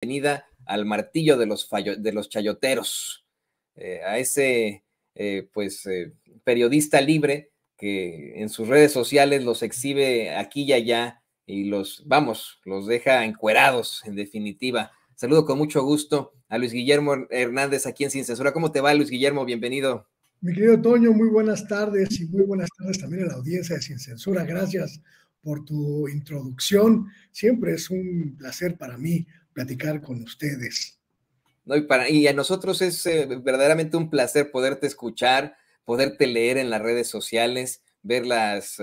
bienvenida al martillo de los chayoteros, a ese periodista libre que en sus redes sociales los exhibe aquí y allá y los deja encuerados, en definitiva. Saludo con mucho gusto a Luis Guillermo Hernández aquí en Sin Censura. ¿Cómo te va, Luis Guillermo? Bienvenido. Mi querido Toño, muy buenas tardes y muy buenas tardes también a la audiencia de Sin Censura. Gracias por tu introducción. Siempre es un placer para mí platicar con ustedes. No, y a nosotros es verdaderamente un placer poderte escuchar, poderte leer en las redes sociales, ver las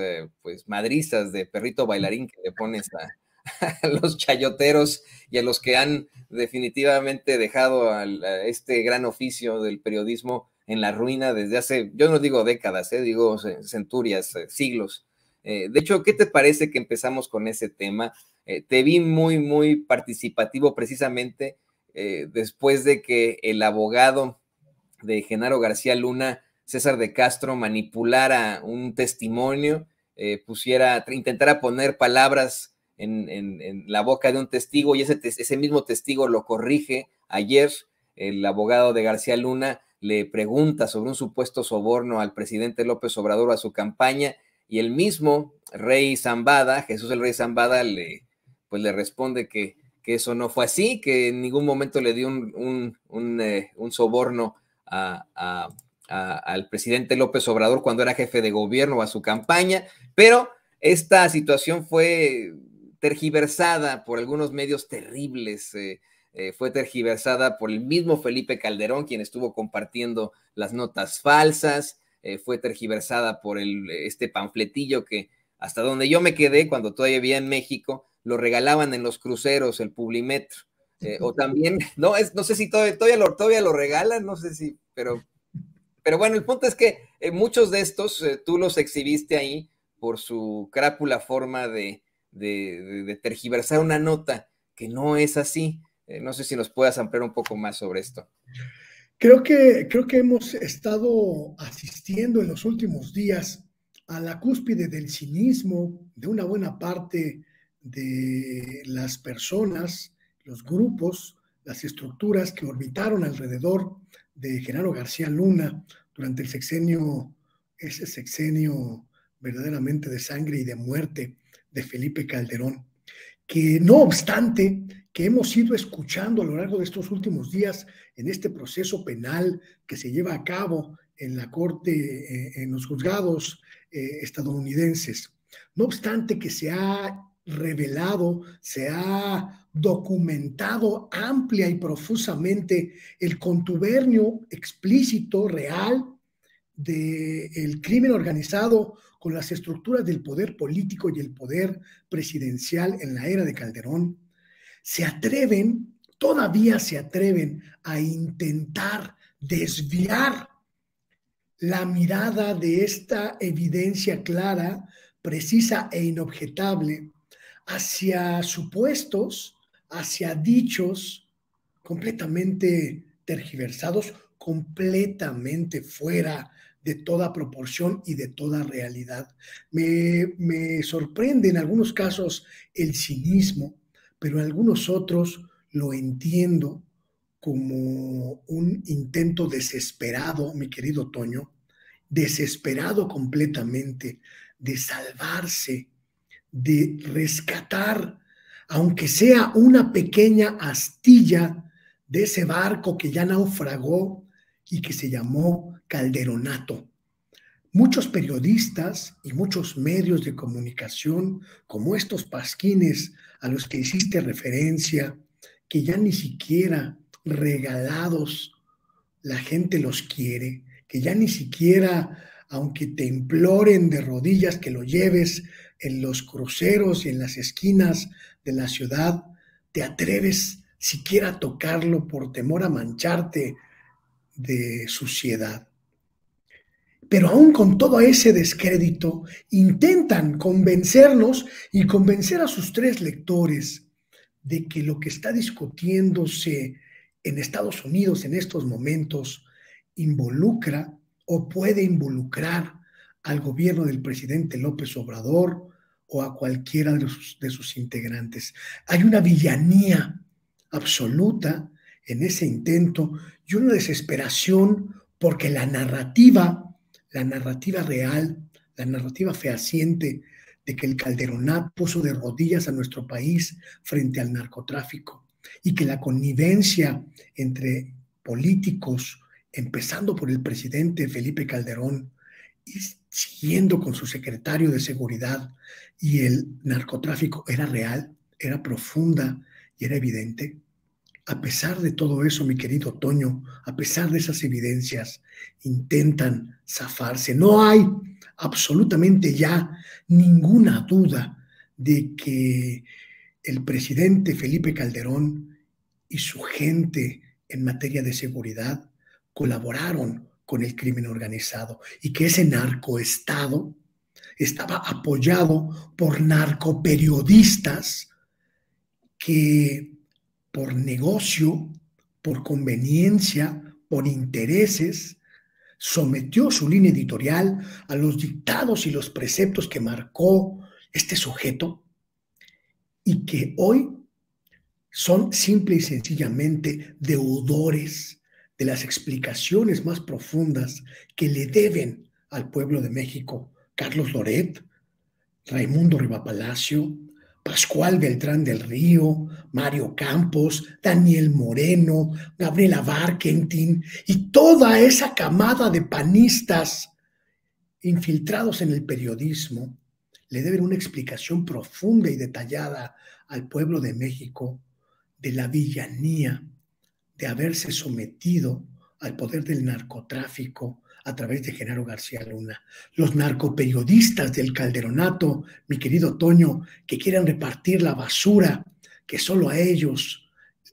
madrizas de perrito bailarín que le pones a los chayoteros y a los que han definitivamente dejado a este gran oficio del periodismo en la ruina desde hace, yo no digo décadas, digo centurias, siglos. De hecho, ¿qué te parece que empezamos con ese tema? Te vi muy, muy participativo precisamente después de que el abogado de Genaro García Luna, César de Castro, manipulara un testimonio, intentara poner palabras en la boca de un testigo y ese mismo testigo lo corrige. Ayer el abogado de García Luna le pregunta sobre un supuesto soborno al presidente López Obrador a su campaña y el mismo rey Zambada, Jesús el rey Zambada, le responde que eso no fue así, que en ningún momento le dio un soborno al presidente López Obrador cuando era jefe de gobierno o a su campaña, pero esta situación fue tergiversada por algunos medios terribles, fue tergiversada por el mismo Felipe Calderón, quien estuvo compartiendo las notas falsas, fue tergiversada por este panfletillo que hasta donde yo me quedé cuando todavía vivía en México, lo regalaban en los cruceros, el Publimetro, o también, no sé si todavía lo regalan, no sé si, pero bueno, el punto es que muchos de estos tú los exhibiste ahí por su crápula forma de tergiversar una nota que no es así. No sé si nos puedas ampliar un poco más sobre esto. Creo que hemos estado asistiendo en los últimos días a la cúspide del cinismo de una buena parte de las personas, los grupos, las estructuras que orbitaron alrededor de Genaro García Luna durante ese sexenio verdaderamente de sangre y de muerte de Felipe Calderón, que no obstante que hemos ido escuchando a lo largo de estos últimos días en este proceso penal que se lleva a cabo en la corte, en los juzgados estadounidenses. No obstante que se ha revelado, se ha documentado amplia y profusamente el contubernio explícito, real, del crimen organizado con las estructuras del poder político y el poder presidencial en la era de Calderón, todavía se atreven a intentar desviar la mirada de esta evidencia clara, precisa e inobjetable hacia supuestos, hacia dichos completamente tergiversados, completamente fuera de toda proporción y de toda realidad. Me sorprende en algunos casos el cinismo, pero en algunos otros lo entiendo como un intento desesperado, mi querido Toño, desesperado completamente de salvarse, de rescatar, aunque sea una pequeña astilla de ese barco que ya naufragó y que se llamó Calderonato. Muchos periodistas y muchos medios de comunicación, como estos pasquines a los que hiciste referencia, que ya ni siquiera regalados la gente los quiere, que ya ni siquiera, aunque te imploren de rodillas que lo lleves en los cruceros y en las esquinas de la ciudad, te atreves siquiera a tocarlo por temor a mancharte de suciedad. Pero aún con todo ese descrédito, intentan convencernos y convencer a sus tres lectores de que lo que está discutiéndose en Estados Unidos en estos momentos involucra o puede involucrar al gobierno del presidente López Obrador o a cualquiera de sus integrantes. Hay una villanía absoluta en ese intento y una desesperación porque la narrativa real, la narrativa fehaciente de que el Calderonato puso de rodillas a nuestro país frente al narcotráfico y que la connivencia entre políticos, empezando por el presidente Felipe Calderón y siguiendo con su secretario de Seguridad, y el narcotráfico era real, era profunda y era evidente. A pesar de todo eso, mi querido Toño, a pesar de esas evidencias, intentan zafarse. No hay absolutamente ya ninguna duda de que el presidente Felipe Calderón y su gente en materia de seguridad colaboraron con el crimen organizado y que ese narcoestado estaba apoyado por narcoperiodistas que por negocio, por conveniencia, por intereses, sometió su línea editorial a los dictados y los preceptos que marcó este sujeto y que hoy son simple y sencillamente deudores de las explicaciones más profundas que le deben al pueblo de México Carlos Loret, Raimundo Rivapalacio, Pascual Beltrán del Río, Mario Campos, Daniel Moreno, Gabriela Barkentin y toda esa camada de panistas infiltrados en el periodismo le deben una explicación profunda y detallada al pueblo de México de la villanía de haberse sometido al poder del narcotráfico a través de Genaro García Luna. Los narcoperiodistas del Calderonato, mi querido Toño, que quieren repartir la basura que solo a ellos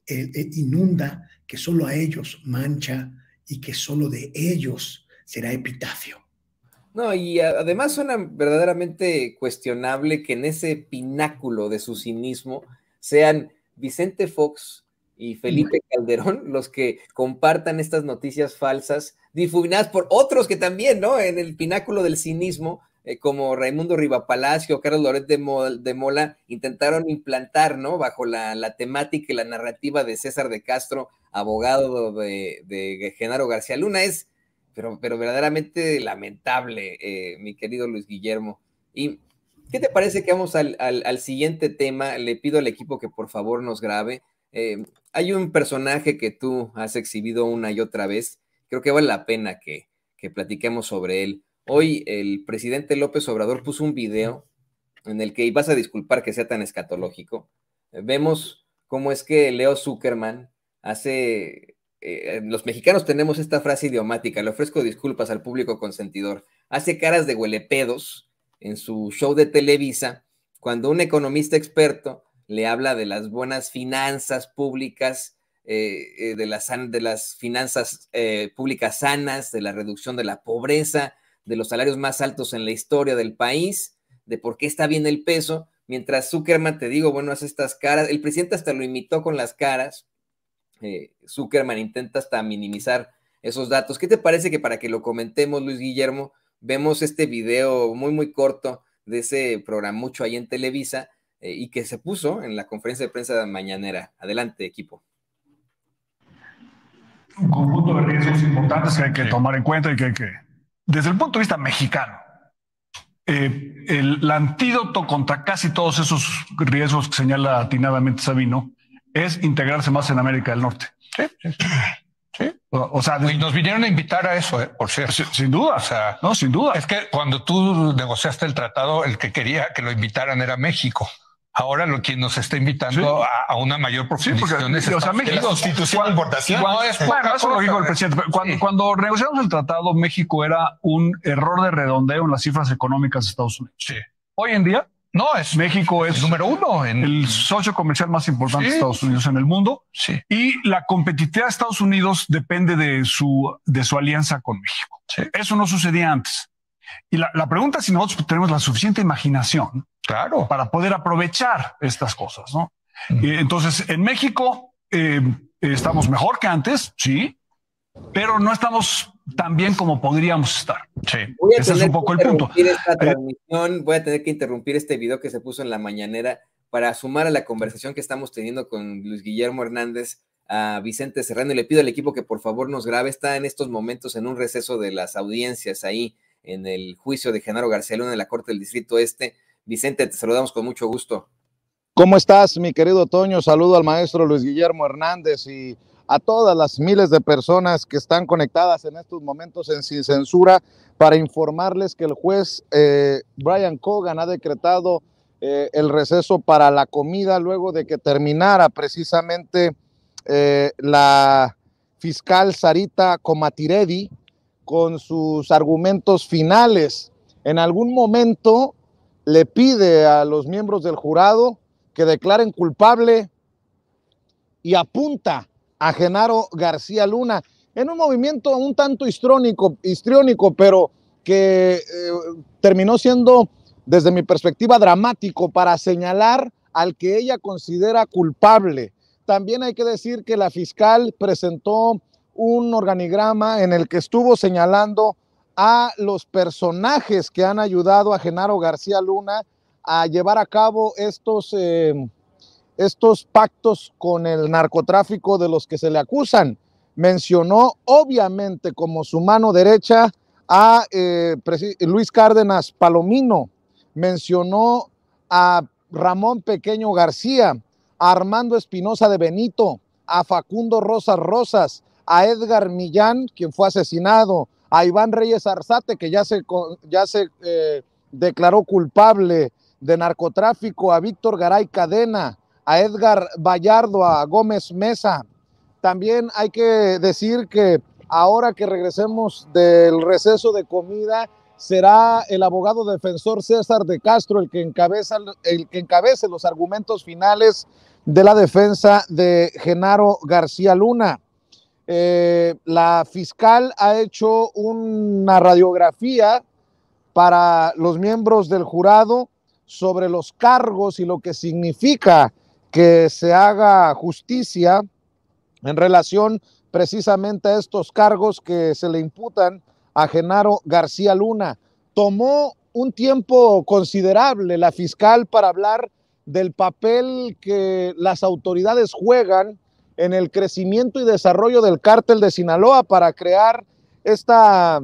inunda, que solo a ellos mancha y que solo de ellos será epitafio. No, y además suena verdaderamente cuestionable que en ese pináculo de su cinismo sean Vicente Fox y Felipe Calderón los que compartan estas noticias falsas difuminadas por otros que también, ¿no? En el pináculo del cinismo, como Raimundo Rivapalacio, Carlos Loret de Mola, intentaron implantar, ¿no? Bajo la temática y la narrativa de César de Castro, abogado de Genaro García Luna. Pero verdaderamente lamentable, mi querido Luis Guillermo. ¿Y qué te parece que vamos al siguiente tema? Le pido al equipo que por favor nos grabe. Hay un personaje que tú has exhibido una y otra vez. Creo que vale la pena que platiquemos sobre él. Hoy el presidente López Obrador puso un video en el que, y vas a disculpar que sea tan escatológico, vemos cómo es que Leo Zuckerman hace... los mexicanos tenemos esta frase idiomática, le ofrezco disculpas al público consentidor, hace caras de huelepedos en su show de Televisa cuando un economista experto le habla de las buenas finanzas públicas, de las finanzas públicas sanas, de la reducción de la pobreza, de los salarios más altos en la historia del país, de por qué está bien el peso, mientras Zuckerman, te digo, bueno, hace estas caras, el presidente hasta lo imitó con las caras. Zuckerman intenta hasta minimizar esos datos. ¿Qué te parece que para que lo comentemos, Luis Guillermo, vemos este video muy, muy corto de ese programucho ahí en Televisa y que se puso en la conferencia de prensa mañanera? Adelante, equipo. Un conjunto de riesgos importantes que hay que tomar en cuenta y que hay que, desde el punto de vista mexicano, el antídoto contra casi todos esos riesgos que señala atinadamente Sabino es integrarse más en América del Norte. Sí, sí, sí. Sí. O sea, y nos vinieron a invitar a eso, por cierto. Sin duda. O sea, no, sin duda. Es que cuando tú negociaste el tratado, el que quería que lo invitaran era México. Ahora quien nos está invitando sí. a una mayor profundización es México, la Constitución de importación. No es bueno, eso lo dijo el presidente. Cuando negociamos el tratado, México era un error de redondeo en las cifras económicas de Estados Unidos. Sí. Hoy en día, México es el número uno en el socio comercial más importante de Estados Unidos en el mundo. Sí. Y la competitividad de Estados Unidos depende de su alianza con México. Sí. Eso no sucedía antes. Y la pregunta es si nosotros tenemos la suficiente imaginación, claro, para poder aprovechar estas cosas, ¿no? Entonces, en México estamos mejor que antes, sí, pero no estamos tan bien como podríamos estar. Sí. Ese es un poco el punto. Voy a tener que interrumpir este video que se puso en la mañanera para sumar a la conversación que estamos teniendo con Luis Guillermo Hernández a Vicente Serrano, y le pido al equipo que por favor nos grabe. Está en estos momentos en un receso de las audiencias ahí en el juicio de Genaro García Luna en la Corte del Distrito Este. Vicente, te saludamos con mucho gusto. ¿Cómo estás, mi querido Toño? Saludo al maestro Luis Guillermo Hernández y a todas las miles de personas que están conectadas en estos momentos en Sin Censura para informarles que el juez Brian Cogan ha decretado el receso para la comida luego de que terminara precisamente la fiscal Sarita Comatiredi con sus argumentos finales. En algún momento le pide a los miembros del jurado que declaren culpable y apunta a Genaro García Luna en un movimiento un tanto histriónico, pero que terminó siendo, desde mi perspectiva, dramático para señalar al que ella considera culpable. También hay que decir que la fiscal presentó un organigrama en el que estuvo señalando a los personajes que han ayudado a Genaro García Luna a llevar a cabo estos pactos con el narcotráfico de los que se le acusan. Mencionó obviamente como su mano derecha a Luis Cárdenas Palomino, mencionó a Ramón Pequeño García, a Armando Espinosa de Benito, a Facundo Rosas, a Edgar Millán, quien fue asesinado, a Iván Reyes Arzate, que ya se declaró culpable de narcotráfico, a Víctor Garay Cadena, a Edgar Vallardo, a Gómez Mesa. También hay que decir que ahora que regresemos del receso de comida, será el abogado defensor César de Castro el que encabece los argumentos finales de la defensa de Genaro García Luna. La fiscal ha hecho una radiografía para los miembros del jurado sobre los cargos y lo que significa que se haga justicia en relación precisamente a estos cargos que se le imputan a Genaro García Luna. Tomó un tiempo considerable la fiscal para hablar del papel que las autoridades juegan en el crecimiento y desarrollo del cártel de Sinaloa para crear esta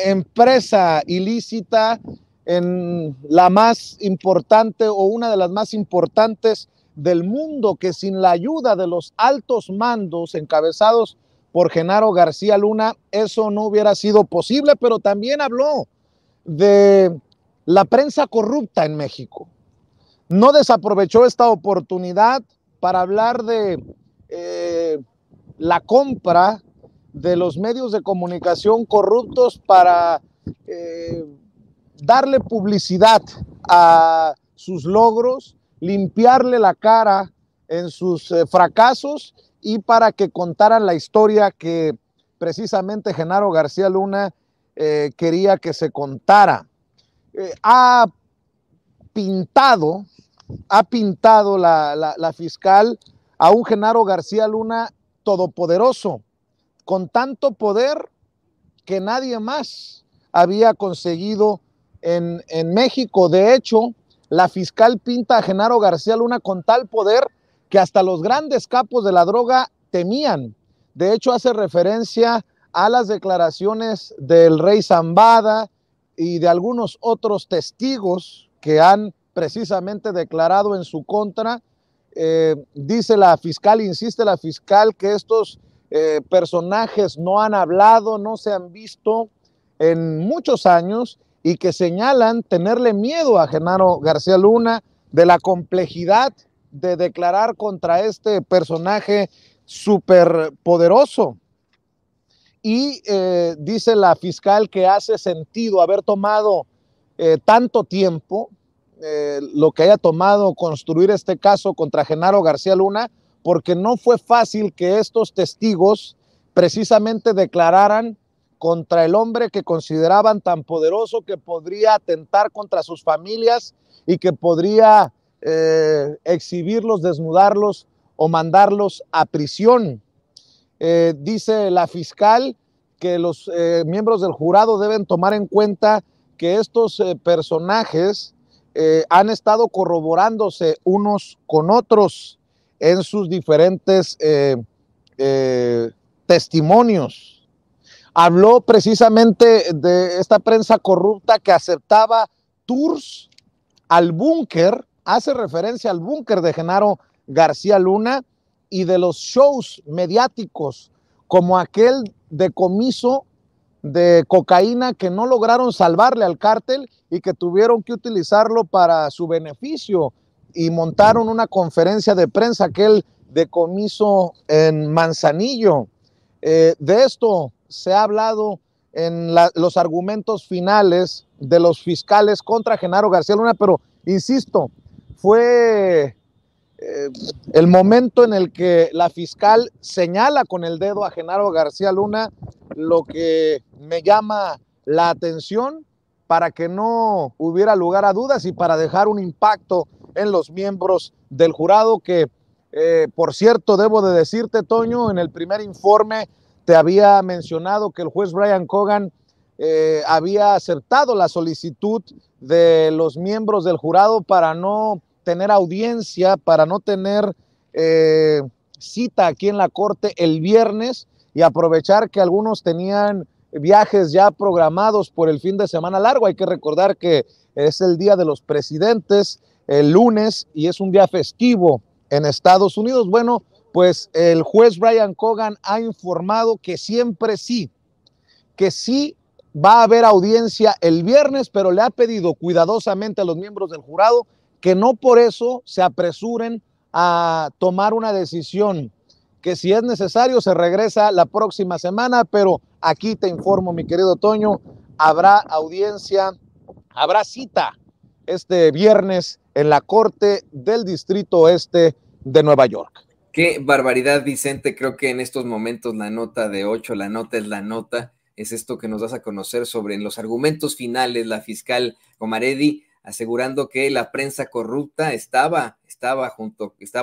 empresa ilícita en la más importante o una de las más importantes del mundo, que sin la ayuda de los altos mandos encabezados por Genaro García Luna, eso no hubiera sido posible. Pero también habló de la prensa corrupta en México. No desaprovechó esta oportunidad para hablar de la compra de los medios de comunicación corruptos para darle publicidad a sus logros, limpiarle la cara en sus fracasos y para que contaran la historia que precisamente Genaro García Luna quería que se contara. Ha pintado la fiscal a un Genaro García Luna todopoderoso, con tanto poder que nadie más había conseguido en México. De hecho, la fiscal pinta a Genaro García Luna con tal poder que hasta los grandes capos de la droga temían. De hecho, hace referencia a las declaraciones del rey Zambada y de algunos otros testigos que han precisamente declarado en su contra. Dice la fiscal, insiste la fiscal, que estos personajes no han hablado, no se han visto en muchos años, y que señalan tenerle miedo a Genaro García Luna de la complejidad de declarar contra este personaje súper poderoso. Y dice la fiscal que hace sentido haber tomado tanto tiempo, lo que haya tomado construir este caso contra Genaro García Luna, porque no fue fácil que estos testigos precisamente declararan contra el hombre que consideraban tan poderoso que podría atentar contra sus familias y que podría exhibirlos, desnudarlos o mandarlos a prisión. Dice la fiscal que los miembros del jurado deben tomar en cuenta que estos personajes han estado corroborándose unos con otros en sus diferentes testimonios. Habló precisamente de esta prensa corrupta que aceptaba tours al búnker, hace referencia al búnker de Genaro García Luna y de los shows mediáticos como aquel decomiso de cocaína que no lograron salvarle al cártel y que tuvieron que utilizarlo para su beneficio y montaron una conferencia de prensa, aquel decomiso en Manzanillo. De esto se ha hablado en los argumentos finales de los fiscales contra Genaro García Luna, pero insisto, fue el momento en el que la fiscal señala con el dedo a Genaro García Luna, lo que me llama la atención para que no hubiera lugar a dudas y para dejar un impacto en los miembros del jurado que, por cierto, debo de decirte, Toño, en el primer informe te había mencionado que el juez Brian Cogan había aceptado la solicitud de los miembros del jurado para no tener audiencia, para no tener cita aquí en la corte el viernes y aprovechar que algunos tenían viajes ya programados por el fin de semana largo. Hay que recordar que es el Día de los Presidentes, el lunes, y es un día festivo en Estados Unidos. Bueno, pues el juez Brian Cogan ha informado que siempre sí, que sí va a haber audiencia el viernes, pero le ha pedido cuidadosamente a los miembros del jurado que no por eso se apresuren a tomar una decisión, que si es necesario se regresa la próxima semana, pero aquí te informo, mi querido Toño, habrá audiencia, habrá cita este viernes en la Corte del Distrito Oeste de Nueva York. Qué barbaridad, Vicente. Creo que en estos momentos la nota de 8, la nota es la nota, es esto que nos das a conocer sobre en los argumentos finales la fiscal Omaredi, asegurando que la prensa corrupta estaba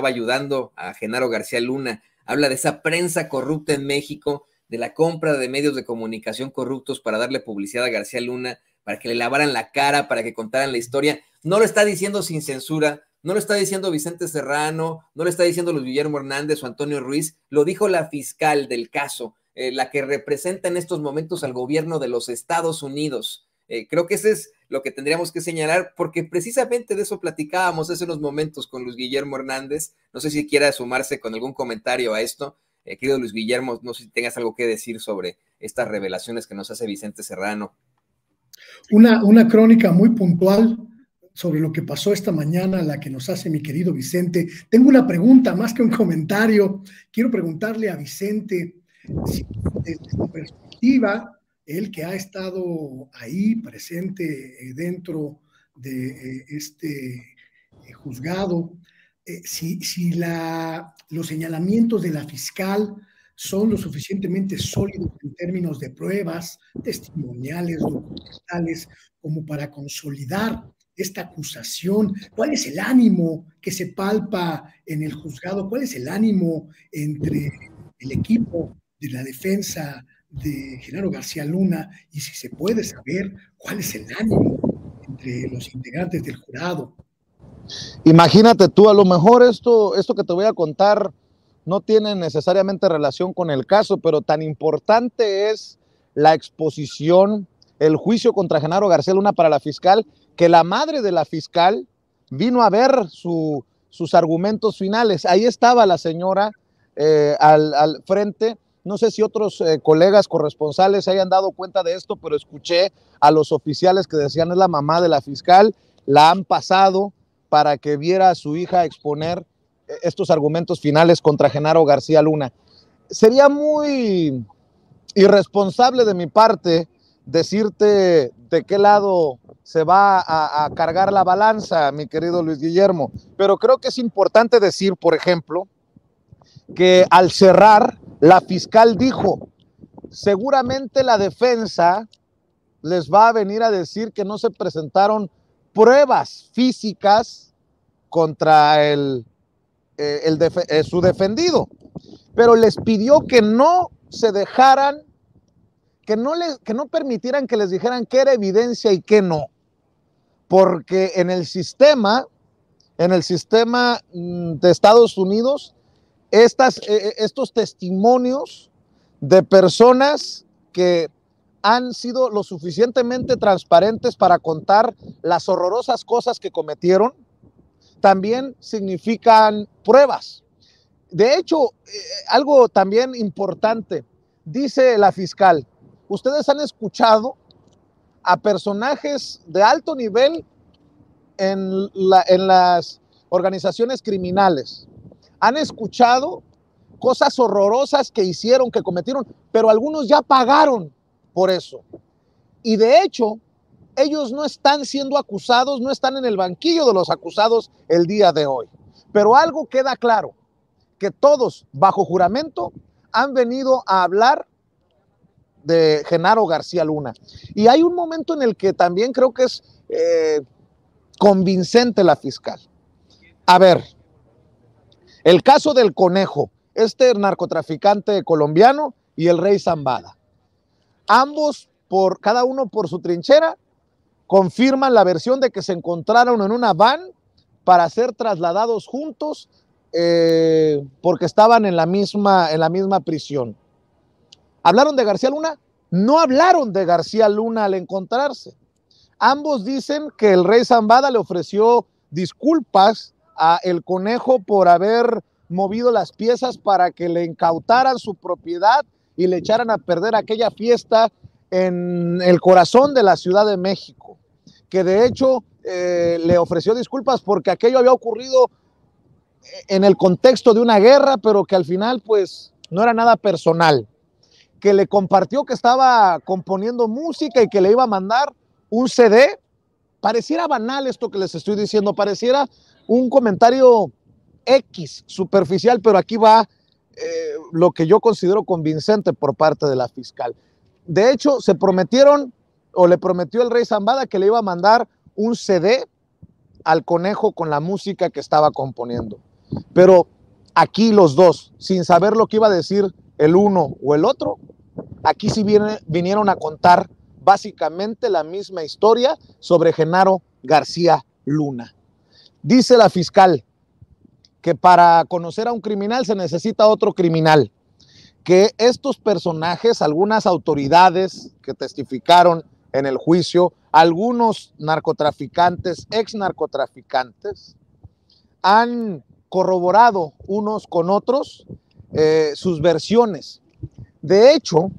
ayudando a Genaro García Luna. Habla de esa prensa corrupta en México, de la compra de medios de comunicación corruptos para darle publicidad a García Luna, para que le lavaran la cara, para que contaran la historia. No lo está diciendo sin censura, no lo está diciendo Vicente Serrano, no lo está diciendo Luis Guillermo Hernández o Antonio Ruiz, lo dijo la fiscal del caso, la que representa en estos momentos al gobierno de los Estados Unidos. Creo que ese es lo que tendríamos que señalar, porque precisamente de eso platicábamos hace unos momentos con Luis Guillermo Hernández. No sé si quiera sumarse con algún comentario a esto. Querido Luis Guillermo, no sé si tengas algo que decir sobre estas revelaciones que nos hace Vicente Serrano. Una crónica muy puntual sobre lo que pasó esta mañana, la que nos hace mi querido Vicente. Tengo una pregunta más que un comentario. Quiero preguntarle a Vicente si desde su perspectiva, él que ha estado ahí presente dentro de este juzgado, si los señalamientos de la fiscal son lo suficientemente sólidos en términos de pruebas testimoniales, documentales, como para consolidar esta acusación. ¿Cuál es el ánimo que se palpa en el juzgado? ¿Cuál es el ánimo entre el equipo de la defensa de Genaro García Luna? Y si se puede saber cuál es el ánimo entre los integrantes del jurado. Imagínate tú, a lo mejor esto que te voy a contar no tiene necesariamente relación con el caso, pero tan importante es la exposición, el juicio contra Genaro García Luna para la fiscal, que la madre de la fiscal vino a ver sus argumentos finales. Ahí estaba la señora al frente. No sé si otros colegas corresponsales se hayan dado cuenta de esto, pero escuché a los oficiales que decían es la mamá de la fiscal, la han pasado para que viera a su hija exponer estos argumentos finales contra Genaro García Luna. Sería muy irresponsable de mi parte decirte de qué lado se va a cargar la balanza, mi querido Luis Guillermo, pero creo que es importante decir, por ejemplo, que al cerrar, la fiscal dijo, seguramente la defensa les va a venir a decir que no se presentaron pruebas físicas contra su defendido, pero les pidió que no se dejaran, que no permitieran que les dijeran qué era evidencia y qué no, porque en el sistema de Estados Unidos, estos testimonios de personas que han sido lo suficientemente transparentes para contar las horrorosas cosas que cometieron, también significan pruebas. De hecho, algo también importante, dice la fiscal, ustedes han escuchado a personajes de alto nivel en las organizaciones criminales, han escuchado cosas horrorosas que hicieron, que cometieron, pero algunos ya pagaron por eso. Y de hecho, ellos no están siendo acusados, no están en el banquillo de los acusados el día de hoy. Pero algo queda claro, que todos bajo juramento han venido a hablar de Genaro García Luna. Y hay un momento en el que también creo que es convincente la fiscal. A ver, el caso del Conejo, este narcotraficante colombiano y el Rey Zambada. Ambos, cada uno por su trinchera, confirman la versión de que se encontraron en una van para ser trasladados juntos porque estaban en la misma prisión. ¿Hablaron de García Luna? No hablaron de García Luna al encontrarse. Ambos dicen que el Rey Zambada le ofreció disculpas a el Conejo por haber movido las piezas para que le incautaran su propiedad y le echaran a perder aquella fiesta en el corazón de la Ciudad de México, que de hecho le ofreció disculpas porque aquello había ocurrido en el contexto de una guerra, pero que al final pues no era nada personal, que le compartió que estaba componiendo música y que le iba a mandar un CD. Pareciera banal esto que les estoy diciendo, pareciera un comentario X, superficial, pero aquí va lo que yo considero convincente por parte de la fiscal. De hecho, se prometieron, o le prometió el Rey Zambada que le iba a mandar un CD al Conejo con la música que estaba componiendo. Pero aquí los dos, sin saber lo que iba a decir el uno o el otro, aquí sí vinieron a contar básicamente la misma historia sobre Genaro García Luna. Dice la fiscal que para conocer a un criminal se necesita otro criminal, que estos personajes, algunas autoridades que testificaron en el juicio, algunos narcotraficantes, ex narcotraficantes, han corroborado unos con otros sus versiones. De hecho,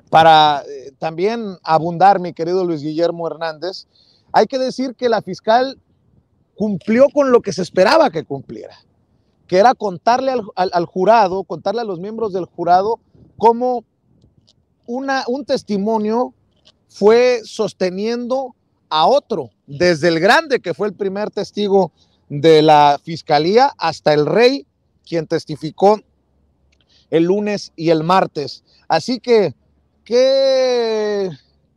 para también abundar, mi querido Luis Guillermo Hernández, hay que decir que la fiscal cumplió con lo que se esperaba que cumpliera, que era contarle al jurado, contarle a los miembros del jurado cómo un testimonio fue sosteniendo a otro, desde el grande, que fue el primer testigo de la fiscalía, hasta el Rey, quien testificó el lunes y el martes. Así que, ¿qué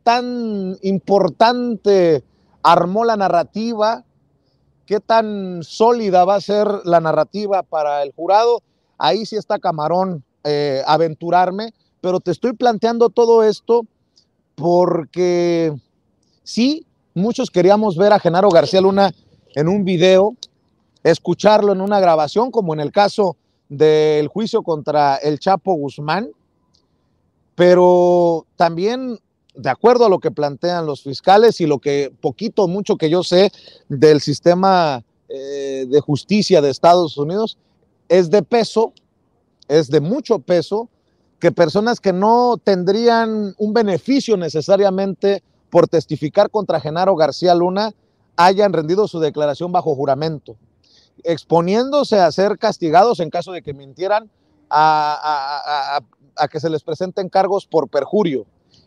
tan importante armó la narrativa? ¿Qué tan sólida va a ser la narrativa para el jurado? Ahí sí está camarón aventurarme, pero te estoy planteando todo esto porque sí, muchos queríamos ver a Genaro García Luna en un video, escucharlo en una grabación, como en el caso del juicio contra el Chapo Guzmán, pero también, de acuerdo a lo que plantean los fiscales y lo que poquito o mucho que yo sé del sistema de justicia de Estados Unidos, es de peso, es de mucho peso, que personas que no tendrían un beneficio necesariamente por testificar contra Genaro García Luna hayan rendido su declaración bajo juramento, exponiéndose a ser castigados en caso de que mintieran, a que se les presenten cargos por perjurio,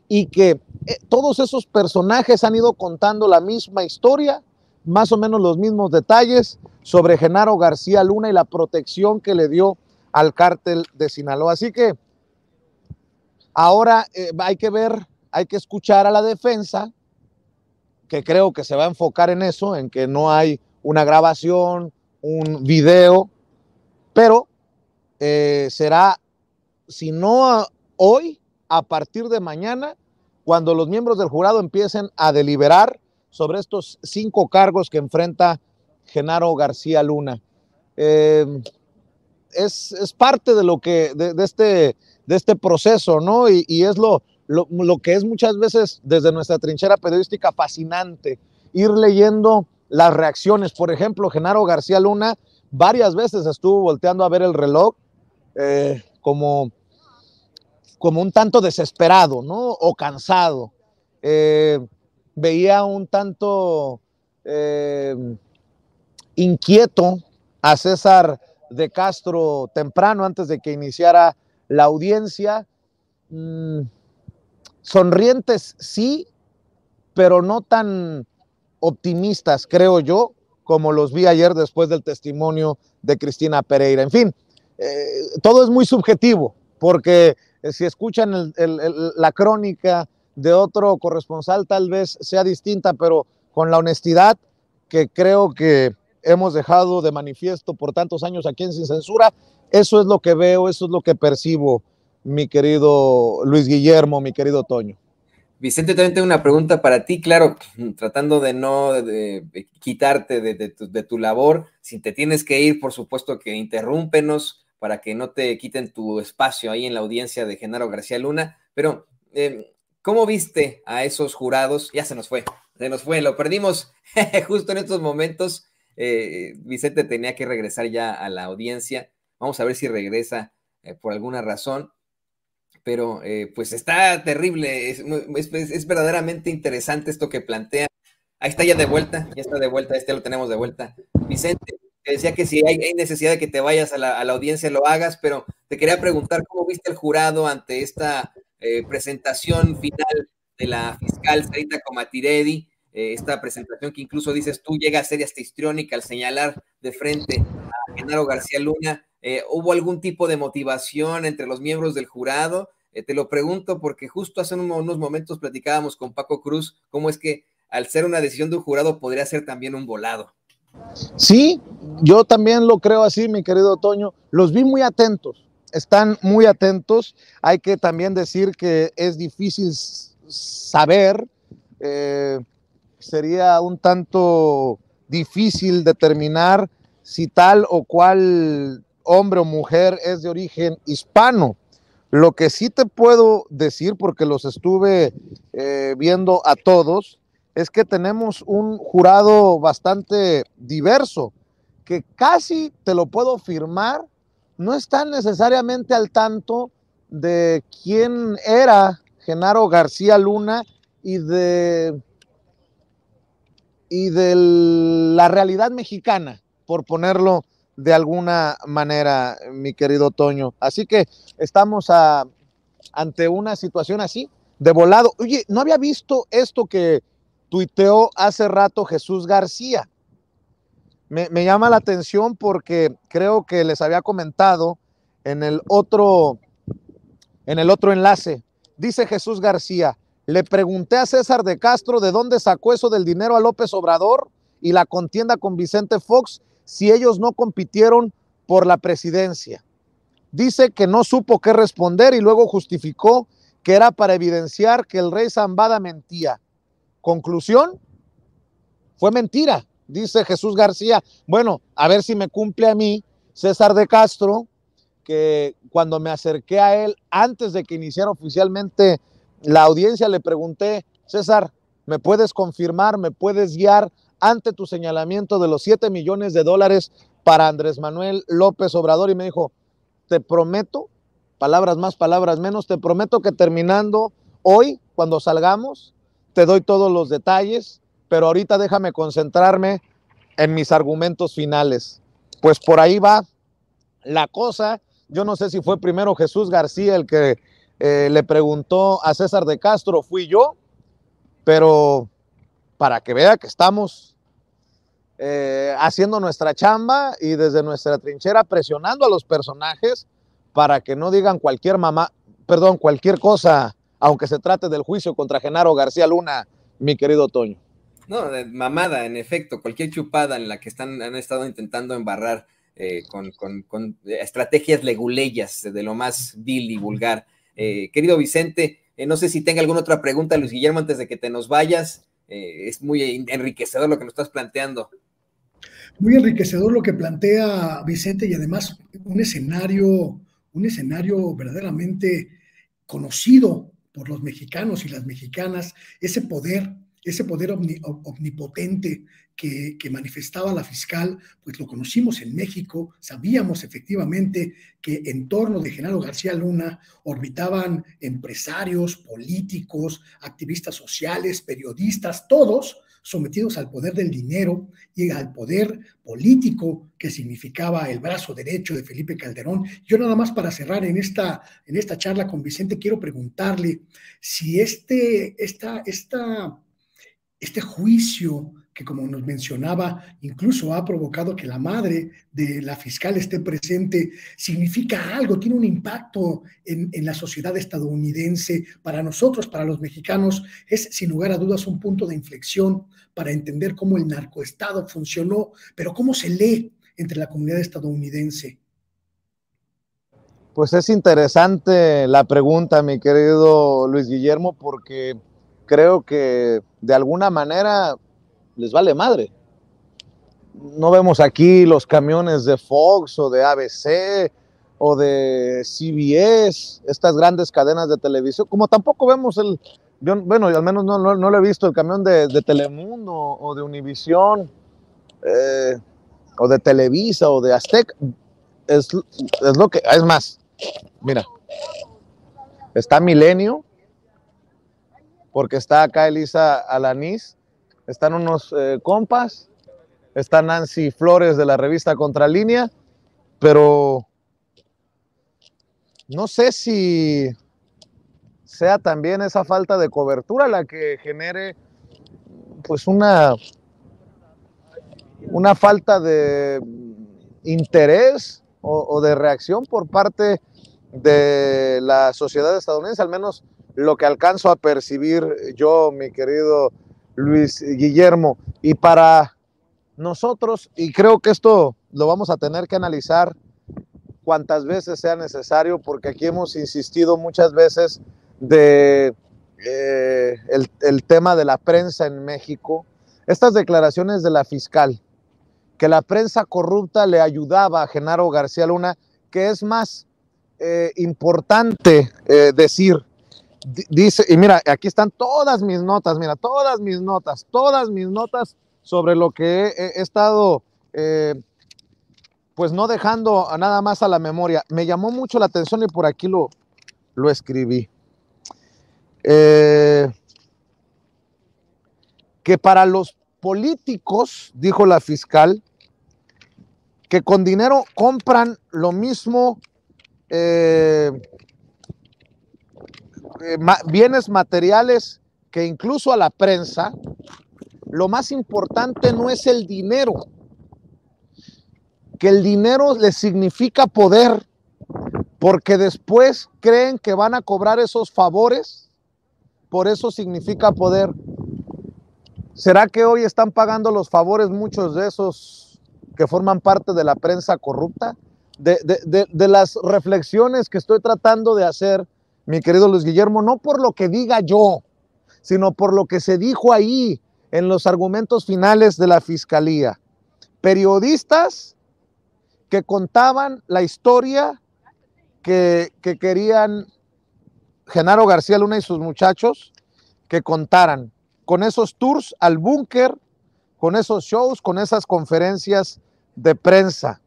y que todos esos personajes han ido contando la misma historia, más o menos los mismos detalles sobre Genaro García Luna y la protección que le dio al cártel de Sinaloa. Así que ahora hay que ver, hay que escuchar a la defensa, que creo que se va a enfocar en eso, en que no hay una grabación, un video, pero será, si no hoy, a partir de mañana, cuando los miembros del jurado empiecen a deliberar sobre estos 5 cargos que enfrenta Genaro García Luna. Es parte de lo que, de este proceso, ¿no? Y es lo que es muchas veces desde nuestra trinchera periodística fascinante, ir leyendo las reacciones. Por ejemplo, Genaro García Luna varias veces estuvo volteando a ver el reloj como un tanto desesperado, ¿no? O cansado. Veía un tanto inquieto a César de Castro temprano, antes de que iniciara la audiencia. Sonrientes sí, pero no tan optimistas, creo yo, como los vi ayer después del testimonio de Cristina Pereira. En fin, todo es muy subjetivo, porque si escuchan la crónica de otro corresponsal tal vez sea distinta, pero con la honestidad que creo que hemos dejado de manifiesto por tantos años aquí en Sin Censura, eso es lo que veo, eso es lo que percibo, mi querido Luis Guillermo, mi querido Toño. Vicente, también tengo una pregunta para ti, claro, tratando de no quitarte de tu labor. Si te tienes que ir, por supuesto que interrúmpenos para que no te quiten tu espacio ahí en la audiencia de Genaro García Luna, pero ¿cómo viste a esos jurados? Ya se nos fue, lo perdimos justo en estos momentos. Vicente tenía que regresar ya a la audiencia, vamos a ver si regresa por alguna razón. Pero pues está terrible, es verdaderamente interesante esto que plantea. Ahí está ya está de vuelta, lo tenemos de vuelta. Vicente, te decía que si hay necesidad de que te vayas a la audiencia, lo hagas, pero te quería preguntar cómo viste el jurado ante esta presentación final de la fiscal Sarita Comatiredi, esta presentación que incluso dices tú llega a ser hasta histriónica al señalar de frente a Genaro García Luna. ¿Hubo algún tipo de motivación entre los miembros del jurado? Te lo pregunto porque justo hace unos momentos platicábamos con Paco Cruz cómo es que al ser una decisión de un jurado podría ser también un volado. Sí, yo también lo creo así, mi querido Toño. Los vi muy atentos, están muy atentos. Hay que también decir que es difícil saber, sería un tanto difícil determinar si tal o cual hombre o mujer es de origen hispano. Lo que sí te puedo decir, porque los estuve viendo a todos, es que tenemos un jurado bastante diverso, que casi te lo puedo firmar, no están necesariamente al tanto de quién era Genaro García Luna y de la realidad mexicana, por ponerlo de alguna manera, mi querido Toño. Así que estamos ante una situación así, de volado. Oye, no había visto esto que tuiteó hace rato Jesús García. Me llama la atención porque creo que les había comentado en el otro enlace. Dice Jesús García: le pregunté a César de Castro de dónde sacó eso del dinero a López Obrador y la contienda con Vicente Fox si ellos no compitieron por la presidencia. Dice que no supo qué responder y luego justificó que era para evidenciar que el rey Zambada mentía. Conclusión, fue mentira, dice Jesús García. Bueno, a ver si me cumple a mí César de Castro, que cuando me acerqué a él antes de que iniciara oficialmente la audiencia, le pregunté: César, ¿me puedes confirmar, me puedes guiar ante tu señalamiento de los $7 millones para Andrés Manuel López Obrador? Y me dijo: te prometo, palabras más, palabras menos, te prometo que terminando hoy, cuando salgamos, te doy todos los detalles, pero ahorita déjame concentrarme en mis argumentos finales. Pues por ahí va la cosa. Yo no sé si fue primero Jesús García el que le preguntó a César de Castro, fui yo, pero para que vea que estamos haciendo nuestra chamba y desde nuestra trinchera presionando a los personajes para que no digan cualquier cosa, aunque se trate del juicio contra Genaro García Luna, mi querido Toño. No, mamada, en efecto, cualquier chupada en la que han estado intentando embarrar con estrategias leguleyas de lo más vil y vulgar. Querido Vicente, no sé si tenga alguna otra pregunta, Luis Guillermo, antes de que te nos vayas. es muy enriquecedor lo que nos estás planteando. Muy enriquecedor lo que plantea Vicente, y además un escenario verdaderamente conocido por los mexicanos y las mexicanas, ese poder omnipotente que manifestaba la fiscal, pues lo conocimos en México. Sabíamos efectivamente que en torno de Genaro García Luna orbitaban empresarios, políticos, activistas sociales, periodistas, todos sometidos al poder del dinero y al poder político que significaba el brazo derecho de Felipe Calderón. Yo nada más para cerrar en esta charla con Vicente, quiero preguntarle si este juicio que, como nos mencionaba, incluso ha provocado que la madre de la fiscal esté presente, significa algo, tiene un impacto en la sociedad estadounidense. Para nosotros, para los mexicanos, es sin lugar a dudas un punto de inflexión para entender cómo el narcoestado funcionó, pero cómo se lee entre la comunidad estadounidense. Pues es interesante la pregunta, mi querido Luis Guillermo, porque creo que de alguna manera les vale madre. No vemos aquí los camiones de Fox o de ABC o de CBS, estas grandes cadenas de televisión, como tampoco vemos bueno, al menos no lo he visto, el camión de Telemundo o de Univisión, o de Televisa o de Azteca. Es lo que, es más, mira, está Milenio, porque está acá Elisa Alanís, están unos compas, está Nancy Flores de la revista Contralínea, pero no sé si sea también esa falta de cobertura la que genere pues una falta de interés o de reacción por parte de la sociedad estadounidense, al menos lo que alcanzo a percibir yo, mi querido Luis Guillermo. Y para nosotros, y creo que esto lo vamos a tener que analizar cuantas veces sea necesario, porque aquí hemos insistido muchas veces de el tema de la prensa en México, estas declaraciones de la fiscal, que la prensa corrupta le ayudaba a Genaro García Luna, que es más importante decir, dice, y mira, aquí están todas mis notas, mira, todas mis notas sobre lo que he estado, pues no dejando nada más a la memoria. Me llamó mucho la atención y por aquí lo escribí. Que para los políticos, dijo la fiscal, que con dinero compran lo mismo, bienes materiales que incluso a la prensa. Lo más importante no es el dinero, que el dinero les significa poder, porque después creen que van a cobrar esos favores, por eso significa poder. ¿Será que hoy están pagando los favores muchos de esos que forman parte de la prensa corrupta? De las reflexiones que estoy tratando de hacer, mi querido Luis Guillermo, no por lo que diga yo, sino por lo que se dijo ahí en los argumentos finales de la fiscalía. Periodistas que contaban la historia que querían Genaro García Luna y sus muchachos que contaran, con esos tours al búnker, con esos shows, con esas conferencias de prensa.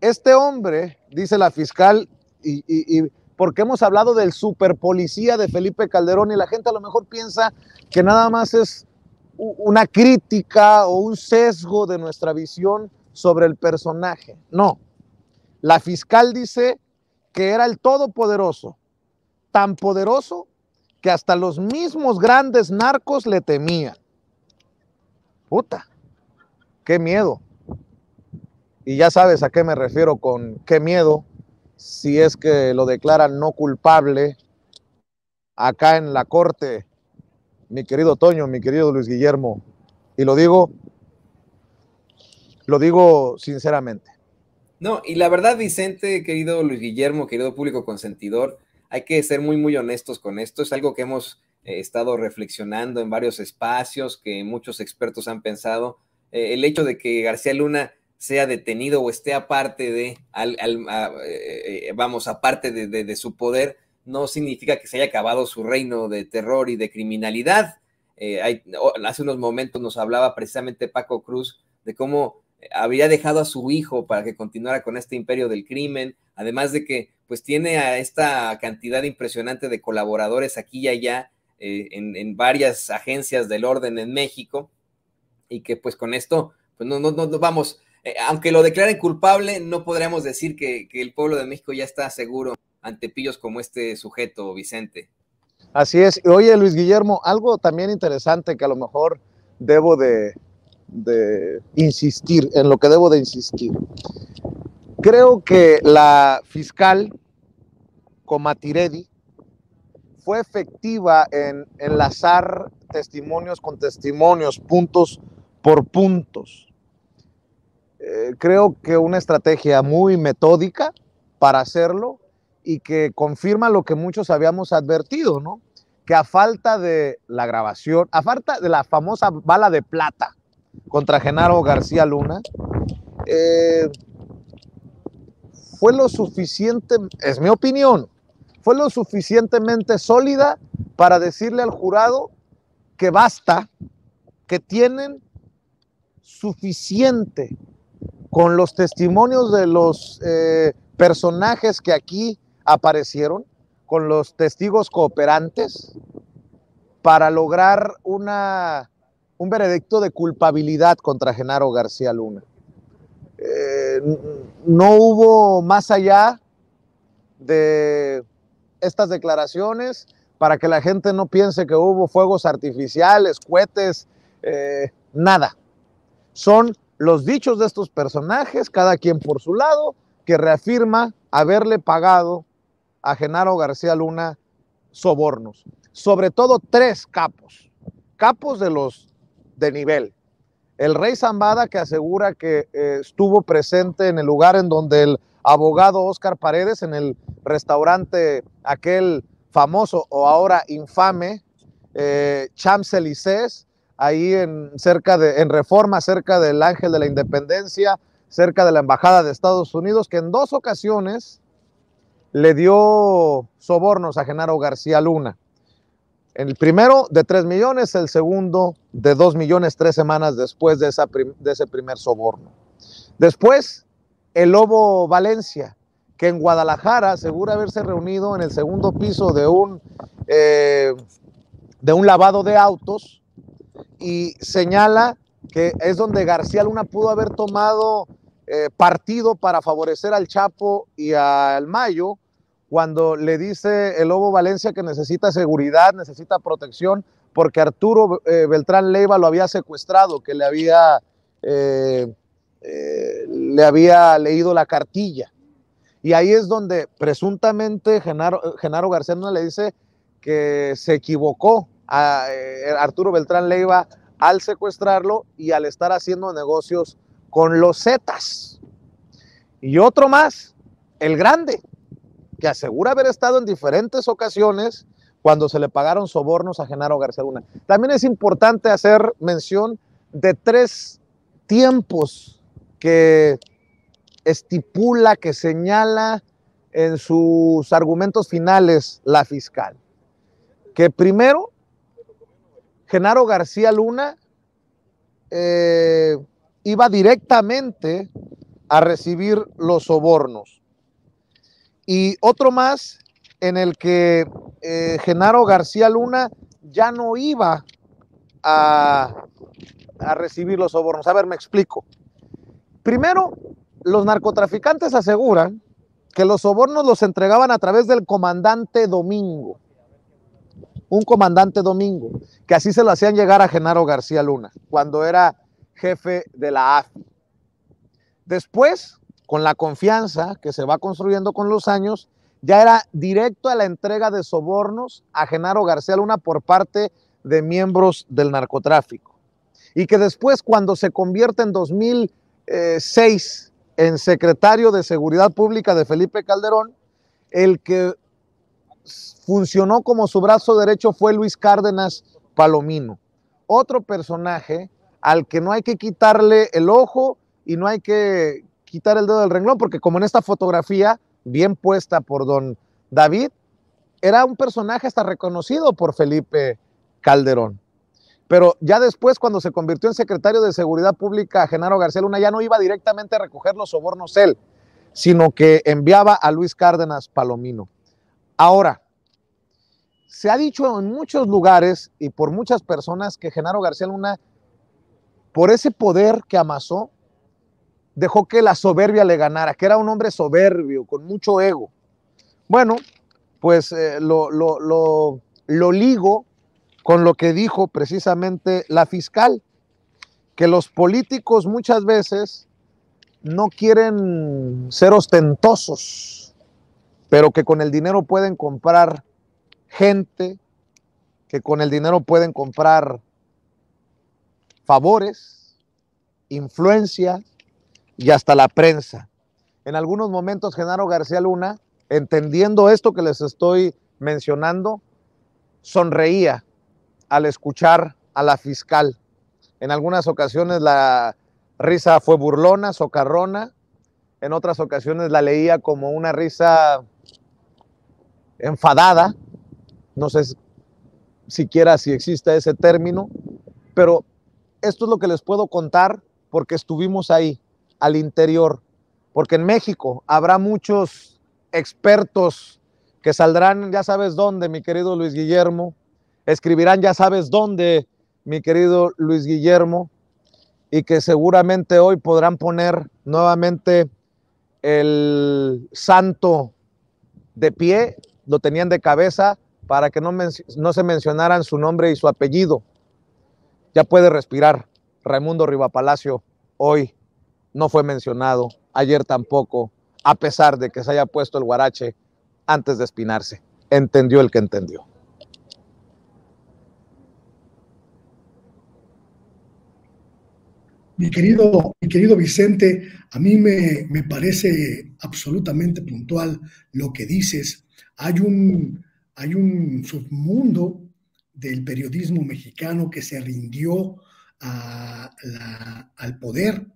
Este hombre, dice la fiscal, y porque hemos hablado del superpolicía de Felipe Calderón, y la gente a lo mejor piensa que nada más es una crítica o un sesgo de nuestra visión sobre el personaje. No, la fiscal dice que era el todopoderoso, tan poderoso que hasta los mismos grandes narcos le temían. Puta, qué miedo. Y ya sabes a qué me refiero con qué miedo, si es que lo declaran no culpable acá en la corte, mi querido Toño, mi querido Luis Guillermo. Y lo digo sinceramente. No, y la verdad, Vicente, querido Luis Guillermo, querido público consentidor, hay que ser muy, muy honestos con esto. Es algo que hemos estado reflexionando en varios espacios, que muchos expertos han pensado, el hecho de que García Luna sea detenido o esté aparte de, aparte de su poder, no significa que se haya acabado su reino de terror y de criminalidad. Hace unos momentos nos hablaba precisamente Paco Cruz de cómo habría dejado a su hijo para que continuara con este imperio del crimen, además de que pues tiene a esta cantidad impresionante de colaboradores aquí y allá en varias agencias del orden en México, y que pues con esto pues no vamos, aunque lo declaren culpable, no podríamos decir que el pueblo de México ya está seguro ante pillos como este sujeto, Vicente. Así es. Oye, Luis Guillermo, algo también interesante que a lo mejor debo de insistir, en lo que debo de insistir. Creo que la fiscal Comatiredi fue efectiva en enlazar testimonios con testimonios, puntos por puntos. Creo que una estrategia muy metódica para hacerlo y que confirma lo que muchos habíamos advertido, ¿no? Que a falta de la grabación, a falta de la famosa bala de plata contra Genaro García Luna, fue lo suficiente, es mi opinión, fue lo suficientemente sólida para decirle al jurado que basta, que tienen suficiente con los testimonios de los personajes que aquí aparecieron, con los testigos cooperantes, para lograr un veredicto de culpabilidad contra Genaro García Luna. No hubo más allá de estas declaraciones, para que la gente no piense que hubo fuegos artificiales, cohetes, nada. Son los dichos de estos personajes, cada quien por su lado, que reafirma haberle pagado a Genaro García Luna sobornos. Sobre todo 3 capos de nivel. El Rey Zambada, que asegura que estuvo presente en el lugar en donde el abogado Óscar Paredes, en el restaurante aquel famoso o ahora infame Champs-Élysées, ahí en Reforma, cerca del Ángel de la Independencia, cerca de la Embajada de Estados Unidos, que en 2 ocasiones le dio sobornos a Genaro García Luna. El primero de 3 millones, el segundo de 2 millones 3 semanas después de ese primer soborno. Después, el Lobo Valencia, que en Guadalajara asegura haberse reunido en el segundo piso de un lavado de autos, y señala que es donde García Luna pudo haber tomado partido para favorecer al Chapo y al Mayo, cuando le dice el Lobo Valencia que necesita seguridad, necesita protección, porque Arturo Beltrán Leiva lo había secuestrado, que le había leído la cartilla. Y ahí es donde presuntamente Genaro García Luna le dice que se equivocó a Arturo Beltrán Leiva al secuestrarlo y al estar haciendo negocios con los Zetas. Y otro más, el Grande, que asegura haber estado en diferentes ocasiones cuando se le pagaron sobornos a Genaro García Luna. También es importante hacer mención de 3 tiempos que estipula, que señala en sus argumentos finales la fiscal. Que primero, Genaro García Luna iba directamente a recibir los sobornos. Y otro más en el que Genaro García Luna ya no iba a recibir los sobornos. A ver, me explico. Primero, los narcotraficantes aseguran que los sobornos los entregaban a través del comandante Domingo. Un comandante Domingo, que así se lo hacían llegar a Genaro García Luna, cuando era jefe de la AFI. Después, con la confianza que se va construyendo con los años, ya era directo a la entrega de sobornos a Genaro García Luna por parte de miembros del narcotráfico. Y que después, cuando se convierte en 2006 en secretario de Seguridad Pública de Felipe Calderón, el que funcionó como su brazo derecho fue Luis Cárdenas Palomino, otro personaje al que no hay que quitarle el ojo y no hay que quitar el dedo del renglón, porque como en esta fotografía, bien puesta por don David, era un personaje hasta reconocido por Felipe Calderón. Pero ya después, cuando se convirtió en secretario de Seguridad Pública, Genaro García Luna ya no iba directamente a recoger los sobornos él, sino que enviaba a Luis Cárdenas Palomino. Ahora, se ha dicho en muchos lugares y por muchas personas que Genaro García Luna, por ese poder que amasó, dejó que la soberbia le ganara, que era un hombre soberbio, con mucho ego. Bueno, pues lo ligo con lo que dijo precisamente la fiscal, que los políticos muchas veces no quieren ser ostentosos, pero que con el dinero pueden comprar gente, que con el dinero pueden comprar favores, influencia y hasta la prensa. En algunos momentos Genaro García Luna, entendiendo esto que les estoy mencionando, sonreía al escuchar a la fiscal. En algunas ocasiones la risa fue burlona, socarrona, en otras ocasiones la leía como una risa enfadada, no sé siquiera si existe ese término, pero esto es lo que les puedo contar porque estuvimos ahí, al interior, porque en México habrá muchos expertos que saldrán, ya sabes dónde, mi querido Luis Guillermo, escribirán, ya sabes dónde, mi querido Luis Guillermo, y que seguramente hoy podrán poner nuevamente el santo de pie, lo tenían de cabeza para que no se mencionaran su nombre y su apellido. Ya puede respirar. Raimundo Rivapalacio hoy no fue mencionado, ayer tampoco, a pesar de que se haya puesto el huarache antes de espinarse. Entendió el que entendió. Mi querido Vicente, a mí me parece absolutamente puntual lo que dices. Hay un submundo del periodismo mexicano que se rindió al poder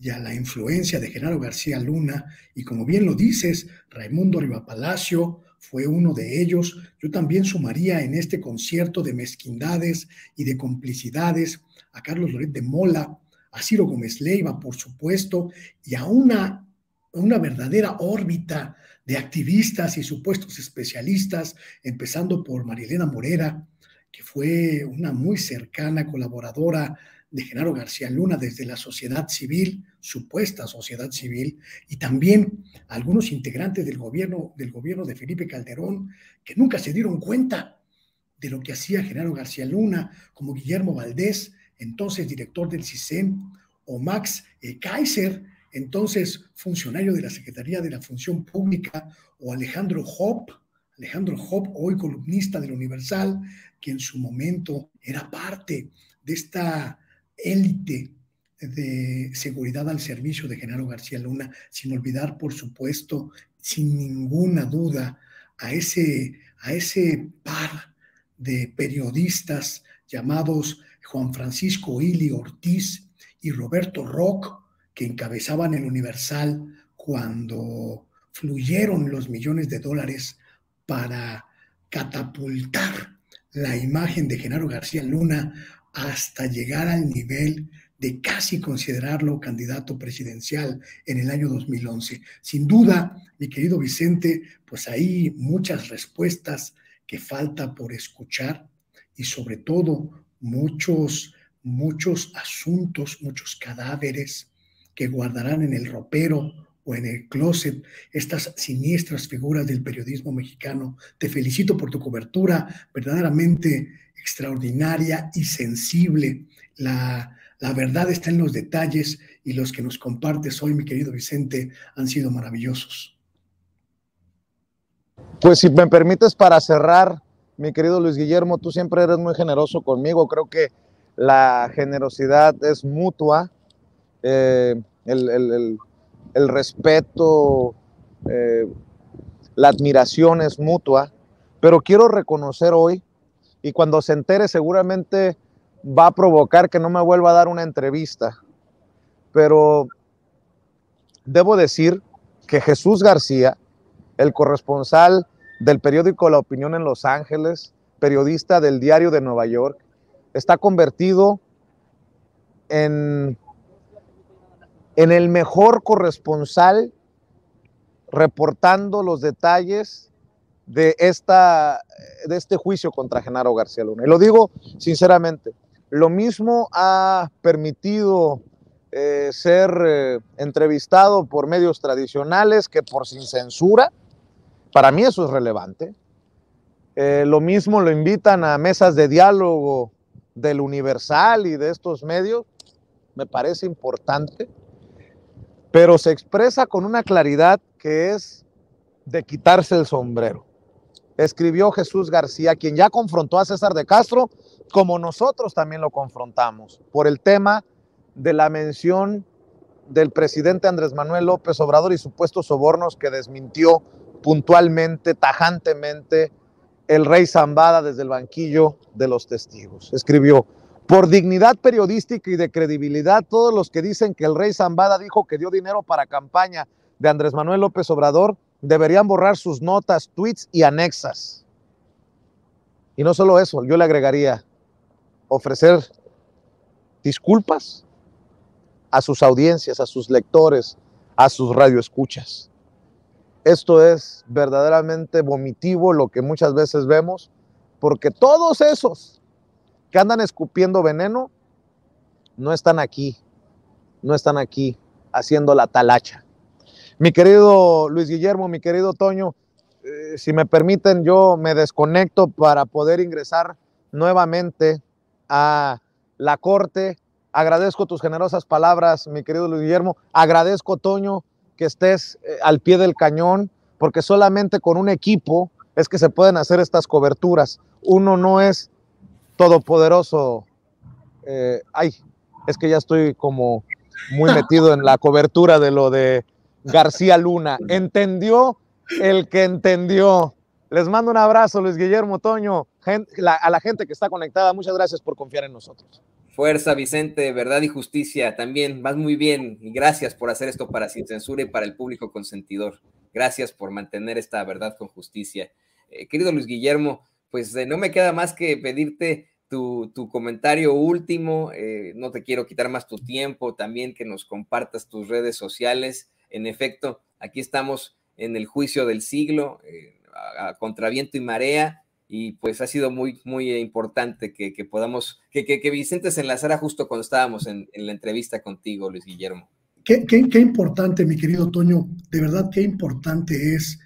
y a la influencia de Genaro García Luna, y como bien lo dices, Raimundo Rivapalacio fue uno de ellos. Yo también sumaría en este concierto de mezquindades y de complicidades a Carlos Loret de Mola, a Ciro Gómez Leiva, por supuesto, y a una verdadera órbita de activistas y supuestos especialistas, empezando por Marilena Morera, que fue una muy cercana colaboradora de Genaro García Luna desde la sociedad civil, supuesta sociedad civil, y también algunos integrantes del gobierno de Felipe Calderón que nunca se dieron cuenta de lo que hacía Genaro García Luna, como Guillermo Valdés, entonces director del CISEN, o Max Kaiser, entonces funcionario de la Secretaría de la Función Pública, o Alejandro Hopp, hoy columnista del Universal, que en su momento era parte de esta élite de seguridad al servicio de Genaro García Luna, sin olvidar, por supuesto, sin ninguna duda, a ese par de periodistas llamados Juan Francisco Ili Ortiz y Roberto Roch, que encabezaban el Universal cuando fluyeron los millones de dólares para catapultar la imagen de Genaro García Luna hasta llegar al nivel de casi considerarlo candidato presidencial en el año 2011. Sin duda, mi querido Vicente, pues hay muchas respuestas que falta por escuchar, y sobre todo muchos asuntos, muchos cadáveres que guardarán en el ropero o en el closet estas siniestras figuras del periodismo mexicano. Te felicito por tu cobertura verdaderamente extraordinaria y sensible. La verdad está en los detalles, y los que nos compartes hoy, mi querido Vicente, han sido maravillosos. Pues si me permites, para cerrar, mi querido Luis Guillermo, tú siempre eres muy generoso conmigo. Creo que la generosidad es mutua, el respeto, la admiración es mutua, pero quiero reconocer hoy, y cuando se entere seguramente va a provocar que no me vuelva a dar una entrevista, pero debo decir que Jesús García, el corresponsal del periódico La Opinión en Los Ángeles, periodista del Diario de Nueva York, está convertido en el mejor corresponsal reportando los detalles de este juicio contra Genaro García Luna. Y lo digo sinceramente, lo mismo ha permitido ser entrevistado por medios tradicionales que por Sin Censura. Para mí eso es relevante. Lo mismo lo invitan a mesas de diálogo del Universal y de estos medios. Me parece importante, pero se expresa con una claridad que es de quitarse el sombrero. Escribió Jesús García, quien ya confrontó a César de Castro, como nosotros también lo confrontamos, por el tema de la mención del presidente Andrés Manuel López Obrador y supuestos sobornos que desmintió puntualmente, tajantemente, el rey Zambada desde el banquillo de los testigos. Escribió: por dignidad periodística y de credibilidad, todos los que dicen que el rey Zambada dijo que dio dinero para campaña de Andrés Manuel López Obrador deberían borrar sus notas, tweets y anexas. Y no solo eso, yo le agregaría ofrecer disculpas a sus audiencias, a sus lectores, a sus radioescuchas. Esto es verdaderamente vomitivo lo que muchas veces vemos, porque todos esos que andan escupiendo veneno no están aquí haciendo la talacha. Mi querido Luis Guillermo, mi querido Toño, si me permiten, yo me desconecto para poder ingresar nuevamente a la corte. Agradezco tus generosas palabras, mi querido Luis Guillermo. Agradezco, Toño, que estés al pie del cañón, porque solamente con un equipo es que se pueden hacer estas coberturas. Uno no es todopoderoso. Es que ya estoy como muy metido en la cobertura de lo de García Luna. Entendió el que entendió. Les mando un abrazo, Luis Guillermo, Toño, a la gente que está conectada. Muchas gracias por confiar en nosotros. Fuerza, Vicente, verdad y justicia. También vas muy bien y gracias por hacer esto para Sin Censura y para el público consentidor. Gracias por mantener esta verdad con justicia. Querido Luis Guillermo, pues no me queda más que pedirte tu comentario último. No te quiero quitar más tu tiempo, también que nos compartas tus redes sociales. En efecto, aquí estamos en el juicio del siglo, a contraviento y marea, y pues ha sido muy, muy importante que podamos, que Vicente se enlazara justo cuando estábamos en la entrevista contigo, Luis Guillermo. Qué importante, mi querido Toño, de verdad qué importante es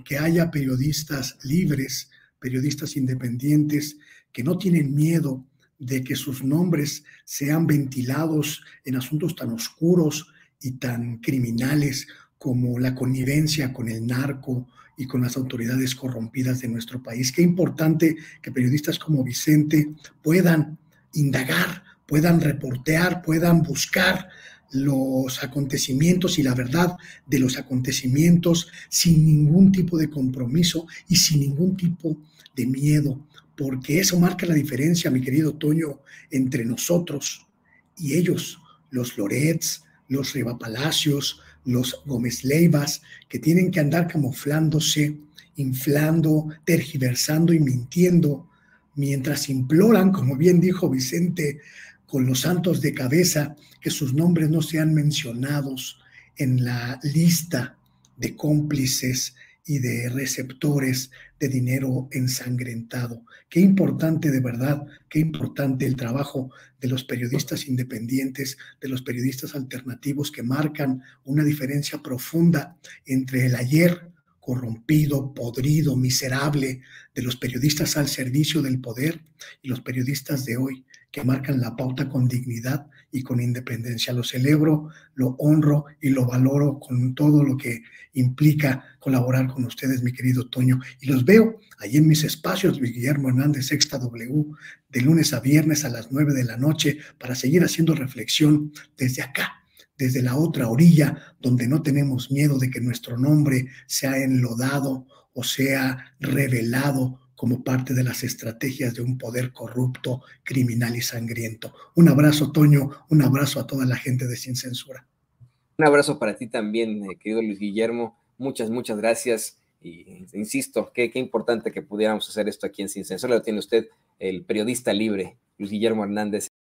que haya periodistas libres, periodistas independientes, que no tienen miedo de que sus nombres sean ventilados en asuntos tan oscuros y tan criminales como la connivencia con el narco y con las autoridades corrompidas de nuestro país. Qué importante que periodistas como Vicente puedan indagar, puedan reportear, puedan buscar los acontecimientos y la verdad de los acontecimientos sin ningún tipo de compromiso y sin ningún tipo de miedo, porque eso marca la diferencia, mi querido Toño, entre nosotros y ellos, los Lorets, los Riva Palacios, los Gómez Leivas, que tienen que andar camuflándose, inflando, tergiversando y mintiendo, mientras imploran, como bien dijo Vicente, con los santos de cabeza, que sus nombres no sean mencionados en la lista de cómplices y de receptores de dinero ensangrentado. Qué importante, de verdad, qué importante el trabajo de los periodistas independientes, de los periodistas alternativos que marcan una diferencia profunda entre el ayer corrompido, podrido, miserable de los periodistas al servicio del poder y los periodistas de hoy que marcan la pauta con dignidad y con independencia. Lo celebro, lo honro y lo valoro con todo lo que implica colaborar con ustedes, mi querido Toño. Y los veo ahí en mis espacios, Luis Guillermo Hernández, Sexta W, de lunes a viernes a las 9 de la noche, para seguir haciendo reflexión desde acá, desde la otra orilla, donde no tenemos miedo de que nuestro nombre sea enlodado o sea revelado como parte de las estrategias de un poder corrupto, criminal y sangriento. Un abrazo, Toño, un abrazo a toda la gente de Sin Censura. Un abrazo para ti también, querido Luis Guillermo. Muchas, muchas gracias. Y insisto, qué importante que pudiéramos hacer esto aquí en Sin Censura. Lo tiene usted, el periodista libre, Luis Guillermo Hernández.